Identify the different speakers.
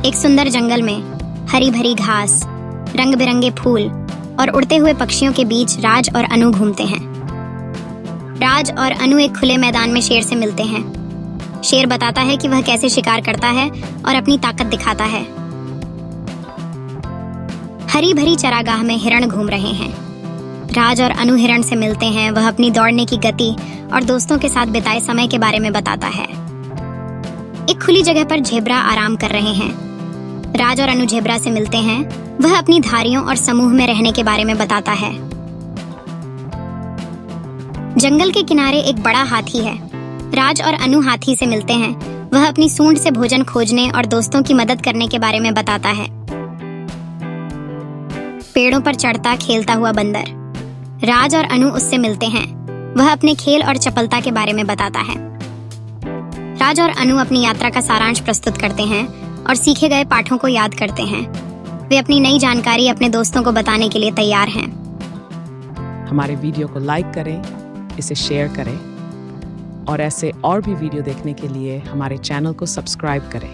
Speaker 1: एक सुंदर जंगल में हरी भरी घास, रंग बिरंगे फूल और उड़ते हुए पक्षियों के बीच राज और अनु घूमते हैं। राज और अनु एक खुले मैदान में शेर से मिलते हैं। शेर बताता है कि वह कैसे शिकार करता है और अपनी ताकत दिखाता है। हरी भरी चरागाह में हिरण घूम रहे हैं। राज और अनु हिरण से मिलते हैं। वह अपनी दौड़ने की गति और दोस्तों के साथ बिताए समय के बारे में बताता है। एक खुली जगह पर ज़ेब्रा आराम कर रहे हैं। राज और अनु ज़ेब्रा से मिलते हैं। वह अपनी धारियों और समूह में रहने के बारे में बताता है। जंगल के किनारे एक बड़ा हाथी है। राज और अनु हाथी से मिलते हैं। वह अपनी सूंड से भोजन खोजने और दोस्तों की मदद करने के बारे में बताता है। पेड़ों पर चढ़ता खेलता हुआ बंदर। राज और अनु उससे मिलते हैं। वह अपने खेल और चपलता के बारे में बताता है। राज और अनु अपनी यात्रा का सारांश प्रस्तुत करते हैं और सीखे गए पाठों को याद करते हैं। वे अपनी नई जानकारी अपने दोस्तों को बताने के लिए तैयार हैं।
Speaker 2: हमारे वीडियो को लाइक करें, इसे शेयर करें और ऐसे और भी वीडियो देखने के लिए हमारे चैनल को सब्सक्राइब करें।